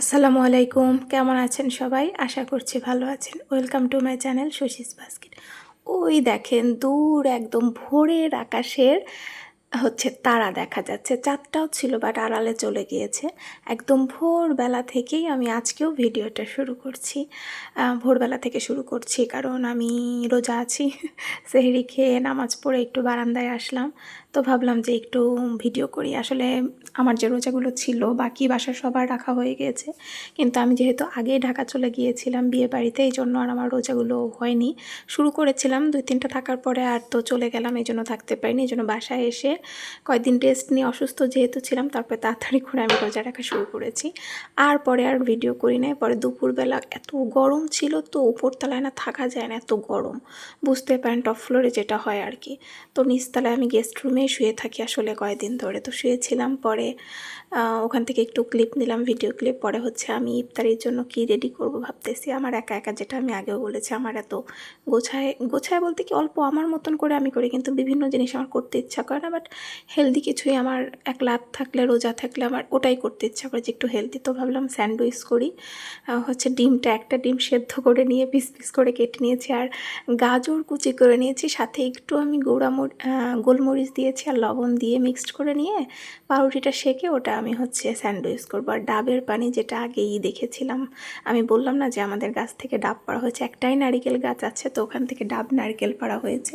আসসালামু আলাইকুম, কেমন আছেন সবাই? আশা করছি ভালো আছেন। Welcome to my channel Shashi's basket. ওই দেখেন দূর একদম ভোরের আকাশের তারা দেখা যাচ্ছে। চাঁদটাও ছিল বাট আড়ালে চলে গিয়েছে। একদম ভোরবেলা থেকেই আমি আজকেও ভিডিওটা শুরু করছি। ভোরবেলা থেকে শুরু করছি কারণ আমি রোজা আছি। সেহরি খেয়ে নামাজ পড়ে একটু বারান্দায় আসলাম। তো ভাবলাম যে একটু ভিডিও করি। আসলে আমার যে রোজাগুলো ছিল বাকি বাসার সবার রাখা হয়ে গিয়েছে, কিন্তু আমি যেহেতু আগেই ঢাকা চলে গিয়েছিলাম বিয়ে বাড়িতে, এই জন্য আর আমার রোজাগুলো হয়নি। শুরু করেছিলাম 2-3টা থাকার পরে আর তো চলে গেলাম, এই জন্য থাকতে পারিনি। এই জন্য বাসায় এসে কয়েকদিন রেস্ট নিয়ে অসুস্থ যেহেতু ছিলাম, তারপরে তাড়াতাড়ি করে আমি রোজা রাখা শুরু করেছি। আর পরে আর ভিডিও করি নাই। পরে দুপুরবেলা এত গরম ছিল, তো উপরতলায় না থাকা যায় না, এত গরম। বুঝতে পারেন, টপ ফ্লোরে যেটা হয় আর কি। তো নিচতলায় আমি গেস্ট রুমেই শুয়ে থাকি আসলে কয়েকদিন ধরে। তো শুয়েছিলাম, পরে ওখান থেকে একটু ক্লিপ নিলাম, ভিডিও ক্লিপ। পরে আমি ইফতারির জন্য কি রেডি করব ভাবতেছি। আমার একা একা, যেটা আমি আগেও বলেছি, আমার এত গোছায় গোছায় বলতে কি অল্প আমার মতন করে আমি করি, কিন্তু বিভিন্ন জিনিস আমার করতে ইচ্ছা করে না। বাট হেলদি কিছুই আমার লাভ থাকলে, রোজা থাকলে আমার ওটাই করতে ইচ্ছা করে যে একটু হেলদি। তো ভাবলাম স্যান্ডউইচ করি। ডিমটা, একটা ডিম সেদ্ধ করে নিয়ে পিস পিস করে কেটে নিয়েছি, আর গাজর কুচি করে নিয়েছি, সাথে একটু আমি গোলমরিচ দিয়েছি আর লবণ দিয়ে মিক্সড করে নিয়ে পাউরুটিটা সেঁকে ওটা আমি স্যান্ডউইচ করবো। আর ডাবের পানি, যেটা আগেই দেখেছিলাম, আমি বললাম না যে আমাদের গাছ থেকে ডাব পাড়া হয়েছে, একটাই নারিকেল গাছ আছে, তো ওখান থেকে ডাব নারকেল পাড়া হয়েছে।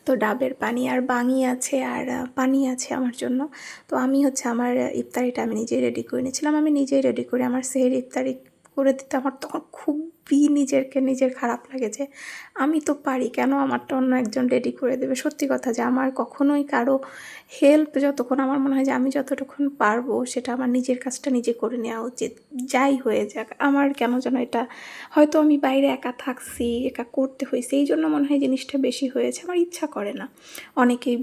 তো ডাবের পানি আর বাঙি আছে, আর পানি আছে আমার জন্য। তো আমি আমার ইফতারিটা আমি নিজেই রেডি করে নিয়েছিলাম। আমি নিজেই রেডি করে আমার সেহরি ইফতারি করে দিতে আমার তখন খুবই নিজের খারাপ লাগে যে আমি তো পারি, কেন আমারটা অন্য একজন রেডি করে দেবে। সত্যি কথা যে আমার কখনোই কারো হেল্প, যতক্ষণ আমার মনে হয় যে আমি যতটুকুন পারবো সেটা আমার নিজের কাজটা নিজে করে নেওয়া উচিত, যাই হয়ে যাক। আমার কেন যেন এটা, হয়তো আমি বাইরে একা থাকছি, একা করতে হয়েছে, এই জন্য মনে হয় জিনিসটা বেশি হয়েছে। আমার ইচ্ছা করে না। অনেকেই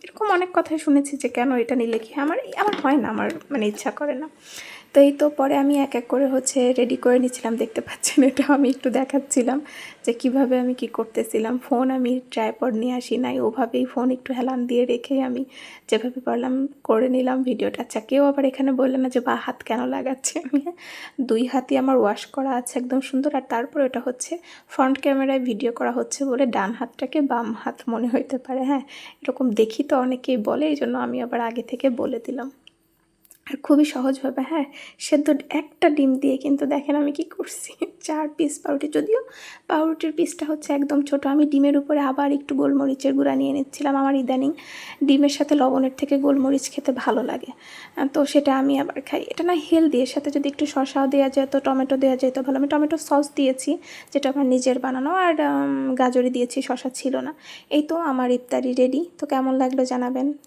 এরকম অনেক কথাই শুনেছি যে কেন এটা নিলে কি, আমার আমার হয় না, আমার ইচ্ছা করে না। তো এই তো পরে আমি এক এক করে রেডি করে নিচ্ছিলাম। দেখতে পাচ্ছেন, এটা আমি একটু দেখাচ্ছিলাম যে কিভাবে আমি কি করতেছিলাম। ফোন আমি ট্রাইপড নিয়ে আসি নাই, ওভাবেই ফোন একটু হেলান দিয়ে রেখেই আমি যেভাবে পারলাম করে নিলাম ভিডিওটা। আচ্ছা, কেউ আবার এখানে বললেন না যে বা হাত কেন লাগাচ্ছে। আমি 2 হাতই আমার ওয়াশ করা আছে একদম সুন্দর। আর তারপর এটা ফ্রন্ট ক্যামেরায় ভিডিও করা হচ্ছে বলে ডান হাতটাকে বাম হাত মনে হইতে পারে। হ্যাঁ, এরকম দেখি তো অনেকেই বলে, এই জন্য আমি আবার আগে থেকে বলে দিলাম। আর খুবই সহজভাবে, হ্যাঁ, সেদ্ধ একটা ডিম দিয়ে কিন্তু দেখেন আমি কি করছি। 4 পিস পাউরুটি, যদিও পাউরুটির পিসটা একদম ছোট। আমি ডিমের উপরে আবার একটু গোলমরিচের গুঁড়া নিয়ে নিচ্ছিলাম। আমার ইদানিং ডিমের সাথে লবণের থেকে গোলমরিচ খেতে ভালো লাগে, তো সেটা আমি আবার খাই। এটা না হেলদি, এর সাথে যদি একটু শসাও দেওয়া যায়, তো টমেটো দেওয়া যায় তো ভালো। আমি টমেটো সস দিয়েছি, যেটা আমার নিজের বানানো, আর গাজরই দিয়েছি, শসা ছিল না। এই তো আমার ইফতারি রেডি। তো কেমন লাগলো জানাবেন।